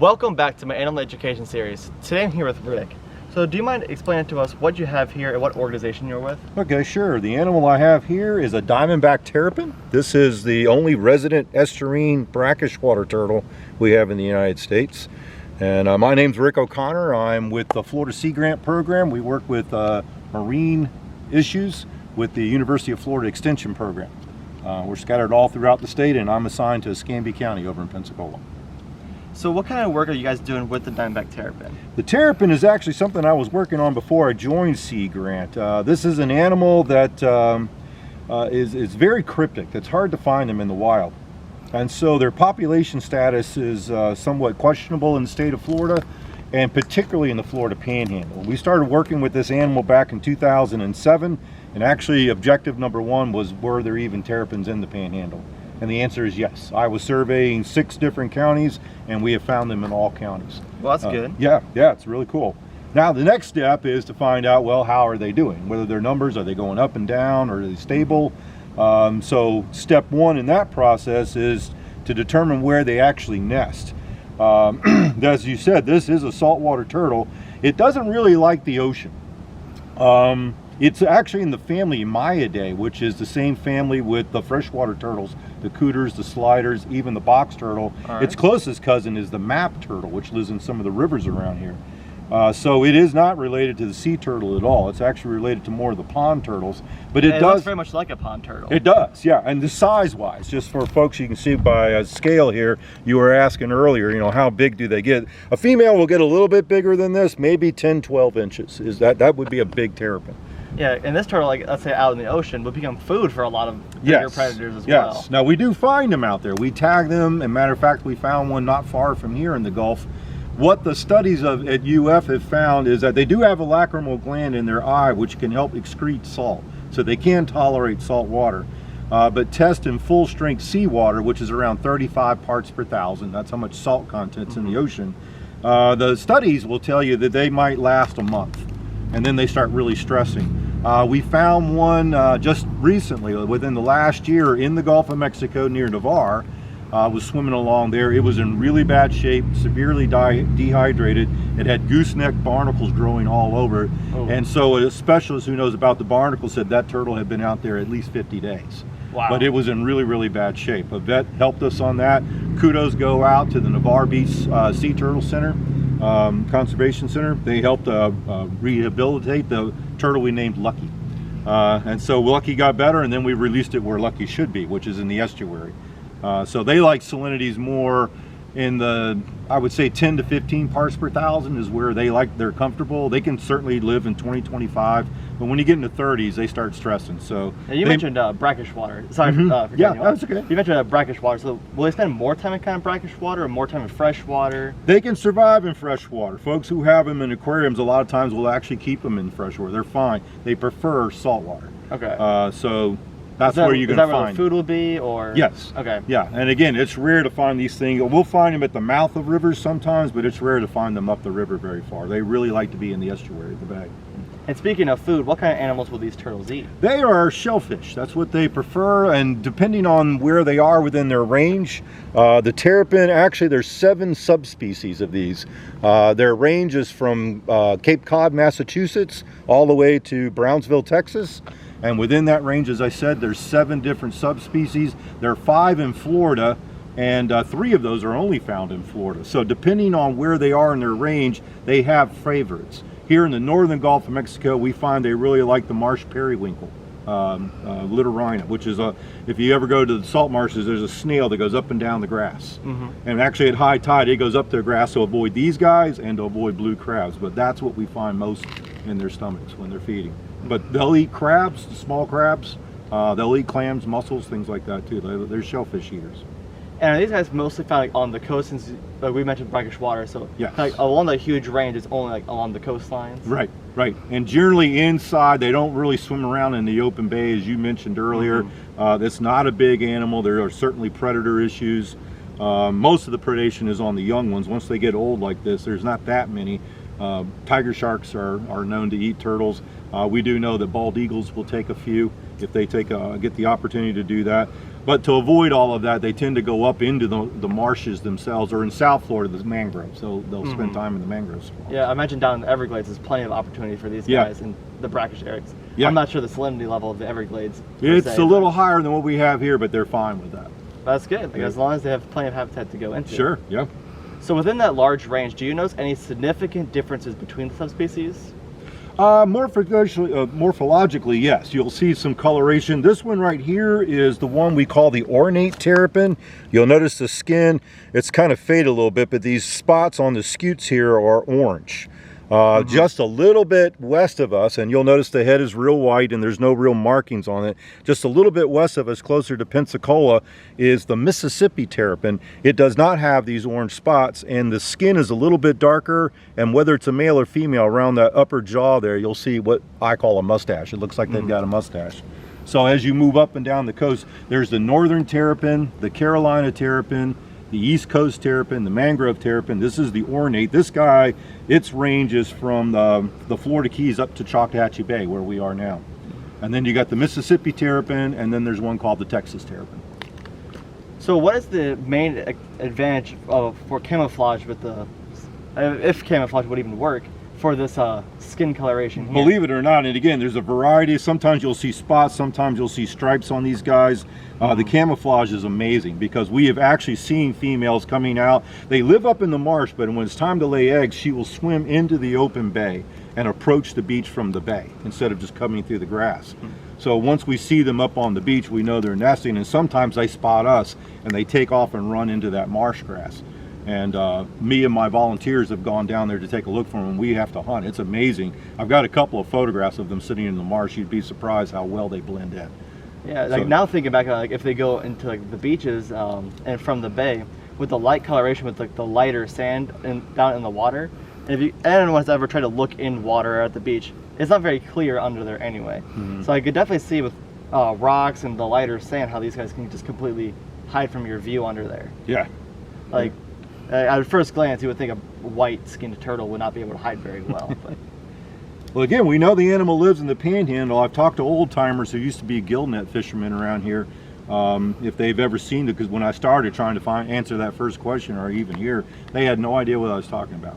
Welcome back to my animal education series. Today I'm here with Rick. So do you mind explaining to us what you have here and what organization you're with? Okay, sure. The animal I have here is a Diamondback Terrapin. This is the only resident estuarine brackish water turtle we have in the United States. And my name's Rick O'Connor. I'm with the Florida Sea Grant Program. We work with marine issues with the University of Florida Extension Program. We're scattered all throughout the state, and I'm assigned to Escambia County over in Pensacola. So what kind of work are you guys doing with the Diamondback Terrapin? The Terrapin is actually something I was working on before I joined Sea Grant. This is an animal that is very cryptic. It's hard to find them in the wild. And so their population status is somewhat questionable in the state of Florida, and particularly in the Florida Panhandle. We started working with this animal back in 2007, and actually objective number one was, were there even terrapins in the Panhandle? And the answer is yes. I was surveying 6 different counties, and we have found them in all counties. Well, that's good. Yeah, it's really cool. Now the next step is to find out, well, how are they doing? Whether their numbers, are they going up and down, or are they stable? So step one in that process is to determine where they actually nest. As you said, this is a saltwater turtle. It doesn't really like the ocean. It's actually in the family Myidae, which is the same family with the freshwater turtles, the cooters, the sliders, even the box turtle. Right. Its closest cousin is the map turtle, which lives in some of the rivers around here. So it is not related to the sea turtle at all. It's actually related to more of the pond turtles. But it does looks very much like a pond turtle. It does, yeah. And the size-wise, just for folks, you can see by a scale here. You were asking earlier, how big do they get? A female will get a little bit bigger than this, maybe 10, 12 inches. That would be a big terrapin. Yeah, and this turtle, like let's say out in the ocean, would become food for a lot of bigger predators as well. Yes. Now we do find them out there. We tag them. As a matter of fact, we found one not far from here in the Gulf. What the studies at UF have found is that they do have a lacrimal gland in their eye which can help excrete salt. So they can tolerate salt water. But test in full strength seawater, which is around 35 parts per thousand, that's how much salt content's in the ocean. The studies will tell you that they might last a month, and then they start really stressing. We found one just recently, within the last year, in the Gulf of Mexico near Navarre. Was swimming along there. It was in really bad shape, severely dehydrated. It had gooseneck barnacles growing all over it. Oh. And so a specialist who knows about the barnacles said that turtle had been out there at least 50 days. Wow. But it was in really, really bad shape. A vet helped us on that. Kudos go out to the Navarre Beach Sea Turtle Center, Conservation Center. They helped rehabilitate the turtle we named Lucky. And so Lucky got better, and then we released it where Lucky should be, which is in the estuary. So they like salinities more in the, I would say 10 to 15 parts per thousand is where they're comfortable. They can certainly live in 20, 25, but when you get into 30s, they start stressing. So now you mentioned brackish water. Sorry for yeah, that's okay. You mentioned brackish water. So will they spend more time in kind of brackish water or more time in fresh water? They can survive in fresh water. Folks who have them in aquariums a lot of times will actually keep them in fresh water. They're fine. They prefer salt water. Okay. So that's where you're going to find. Is that where the food will be, or? Yes. Okay. Yeah, and again, it's rare to find these things. We'll find them at the mouth of rivers sometimes, but it's rare to find them up the river very far. They really like to be in the estuary, the bay. And speaking of food, what kind of animals will these turtles eat? They are shellfish. That's what they prefer, and depending on where they are within their range, the terrapin, actually there's 7 subspecies of these. Their range is from Cape Cod, Massachusetts, all the way to Brownsville, Texas. And within that range, as I said, there's 7 different subspecies. There are 5 in Florida, and 3 of those are only found in Florida. So depending on where they are in their range, they have favorites. Here in the northern Gulf of Mexico, we find they really like the marsh periwinkle, Littorina, which is if you ever go to the salt marshes, there's a snail that goes up and down the grass. And actually at high tide, it goes up the grass to avoid these guys and to avoid blue crabs. But that's what we find most in their stomachs when they're feeding. But they'll eat crabs, small crabs. They'll eat clams, mussels, things like that too. They're shellfish eaters. And are these guys mostly found on the coast, since we mentioned brackish water? So yes. Along the huge range, it's only along the coastlines? Right. And generally inside, they don't really swim around in the open bay, as you mentioned earlier. It's not a big animal. There are certainly predator issues. Most of the predation is on the young ones. Once they get old like this, there's not that many. Tiger sharks are known to eat turtles. We do know that bald eagles will take a few if they get the opportunity to do that. But to avoid all of that, they tend to go up into the marshes themselves, or in South Florida, the mangroves. So they'll spend time in the mangroves. Yeah, I imagine down in the Everglades there's plenty of opportunity for these guys in the brackish areas. Yeah. I'm not sure the salinity level of the Everglades. It's a little higher than what we have here, but they're fine with that. That's good, because as long as they have plenty of habitat to go into. Sure, yeah. So within that large range, do you notice any significant differences between the subspecies? Morphologically, yes. You'll see some coloration. This one right here is the one we call the ornate terrapin. You'll notice the skin, it's kind of faded a little bit, but these spots on the scutes here are orange. Just a little bit west of us, and you'll notice the head is real white and there's no real markings on it. Just a little bit west of us, closer to Pensacola, is the Mississippi terrapin. It does not have these orange spots, and the skin is a little bit darker, and whether it's a male or female, around that upper jaw there, you'll see what I call a mustache. It looks like they've got a mustache. So as you move up and down the coast, there's the northern terrapin, the Carolina terrapin, the East Coast terrapin, the mangrove terrapin. This is the ornate. This guy, its range is from the Florida Keys up to Choctawhatchee Bay, where we are now. And then you got the Mississippi terrapin, and then there's one called the Texas terrapin. So what is the main advantage for camouflage with the, if camouflage would even work, for this skin coloration here? Believe it or not, and again, there's a variety. Sometimes you'll see spots, sometimes you'll see stripes on these guys. The camouflage is amazing, because we have actually seen females coming out. They live up in the marsh, but when it's time to lay eggs, she will swim into the open bay and approach the beach from the bay instead of just coming through the grass. So once we see them up on the beach, we know they're nesting, and sometimes they spot us and they take off and run into that marsh grass. And me and my volunteers have gone down there to take a look for them, and we have to hunt. It's amazing. I've got a couple of photographs of them sitting in the marsh. You'd be surprised how well they blend in. Yeah, like now thinking back, like if they go into like the beaches and from the bay with the light coloration, with like the lighter sand and down in the water, and if anyone's ever tried to look in water at the beach, it's not very clear under there anyway. So I could definitely see with rocks and the lighter sand how these guys can just completely hide from your view under there. Yeah. Like at first glance, you would think a white-skinned turtle would not be able to hide very well. But. Well, again, we know the animal lives in the panhandle. I've talked to old timers who used to be gill net fishermen around here, if they've ever seen it, because when I started trying to answer that first question, or even here, they had no idea what I was talking about.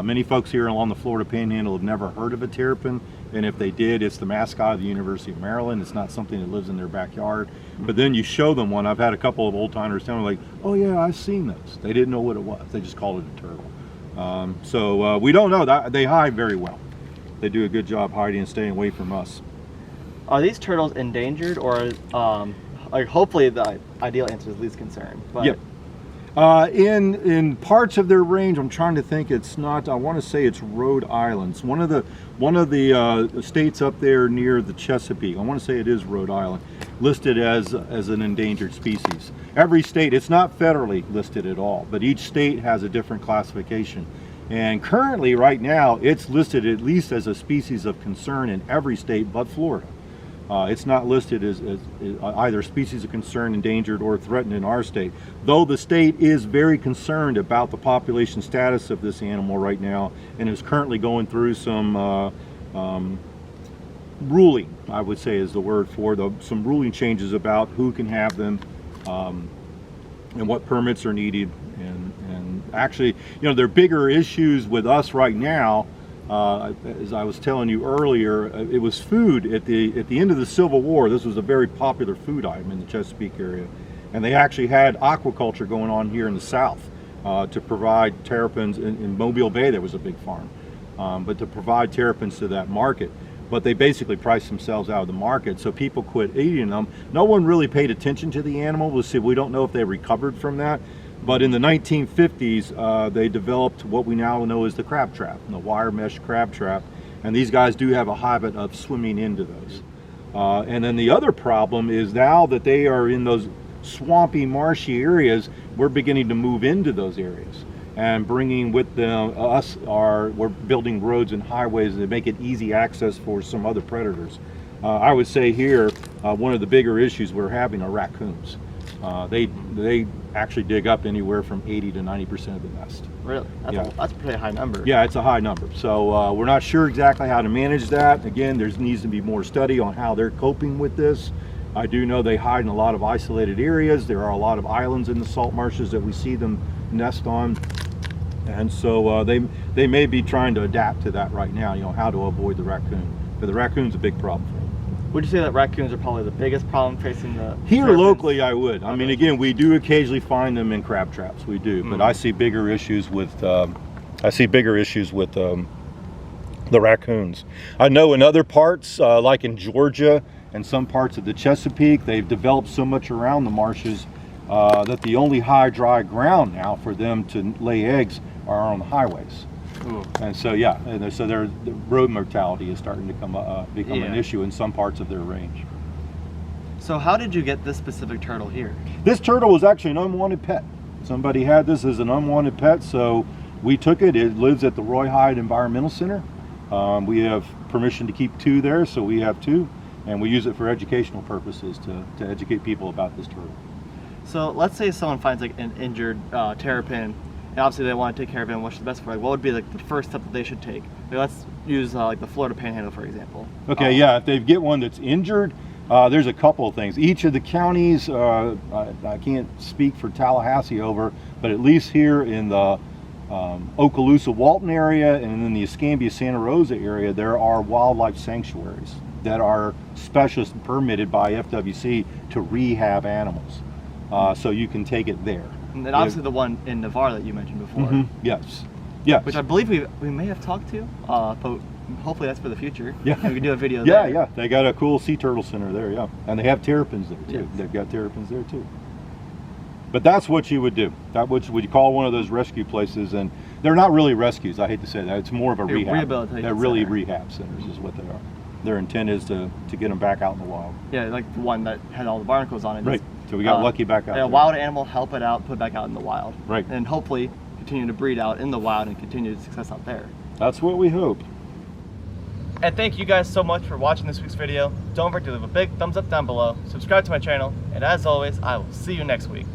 Many folks here along the Florida panhandle have never heard of a terrapin, and if they did, it's the mascot of the University of Maryland. It's not something that lives in their backyard. But then you show them one. I've had a couple of old timers tell me, like, oh yeah, I've seen those. They didn't know what it was. They just called it a turtle. So we don't know. They hide very well. They do a good job hiding and staying away from us. Are these turtles endangered, or like hopefully the ideal answer is least concern? But yep. In parts of their range, I'm trying to think. It's not. I want to say it's Rhode Island. It's one of the states up there near the Chesapeake. I want to say it is Rhode Island, listed as an endangered species. Every state, it's not federally listed at all, but each state has a different classification. And currently, right now, it's listed at least as a species of concern in every state but Florida. It's not listed as either species of concern, endangered, or threatened in our state, though the state is very concerned about the population status of this animal right now, and is currently going through some ruling, I would say is the word for it, some ruling changes about who can have them and what permits are needed. And actually, you know, there are bigger issues with us right now. As I was telling you earlier, it was food at the end of the Civil War. This was a very popular food item in the Chesapeake area, and they actually had aquaculture going on here in the South to provide terrapins. In Mobile Bay, there was a big farm, but to provide terrapins to that market. But they basically priced themselves out of the market, so people quit eating them. No one really paid attention to the animal. We'll see. We don't know if they recovered from that. But in the 1950s, they developed what we now know as the crab trap, the wire mesh crab trap. And these guys do have a habit of swimming into those. And then the other problem is, now that they are in those swampy, marshy areas, we're beginning to move into those areas and bringing with them we're building roads and highways that make it easy access for some other predators. I would say here, one of the bigger issues we're having are raccoons. They actually dig up anywhere from 80 to 90% of the nest. Really? That's a pretty high number. Yeah, it's a high number. So we're not sure exactly how to manage that. Again, there needs to be more study on how they're coping with this, I do know they hide in a lot of isolated areas. There are a lot of islands in the salt marshes that we see them nest on. And so they may be trying to adapt to that right now, you know, how to avoid the raccoon. But the raccoon's a big problem for them. Would you say that raccoons are probably the biggest problem facing the Here terrapins? locally, I would. I mean, again, we do occasionally find them in crab traps. We do, but I see bigger issues with the raccoons. I know in other parts, like in Georgia and some parts of the Chesapeake, they've developed so much around the marshes that the only high dry ground now for them to lay eggs are on the highways. Ooh. And so yeah, and so the road mortality is starting to become an issue in some parts of their range. So how did you get this specific turtle here? This turtle was actually an unwanted pet. Somebody had this as an unwanted pet, so we took it. It lives at the Roy Hyde Environmental Center. We have permission to keep 2 there, so we have 2, and we use it for educational purposes to educate people about this turtle. So let's say someone finds like an injured terrapin, and obviously they want to take care of it and what's the best for it. What would be like the first step that they should take? Like, let's use like the Florida Panhandle, for example. Okay, yeah, if they get one that's injured, there's a couple of things. Each of the counties, I can't speak for Tallahassee over, but at least here in the Okaloosa-Walton area and in the Escambia-Santa Rosa area, there are wildlife sanctuaries that are specially permitted by FWC to rehab animals. So you can take it there. And then obviously the one in Navarre that you mentioned before. Yes. Yes. Which I believe we may have talked to, but hopefully that's for the future. Yeah. We can do a video there. Yeah. They got a cool sea turtle center there, yeah. And they have terrapins there too. Yes. They've got terrapins there too. But that's what you would do. That would you call one of those rescue places, and they're not really rescues. I hate to say that. It's more of a rehab. Rehabilitation They're really center. rehab centers is what they are. Their intent is to get them back out in the wild. Yeah, like the one that had all the barnacles on it. Right. So we got lucky back out there. A wild animal, help it out, put it back out in the wild. Right. And hopefully continue to breed out in the wild and continue the success out there. That's what we hope. And thank you guys so much for watching this week's video. Don't forget to leave a big thumbs up down below, subscribe to my channel, and as always, I will see you next week.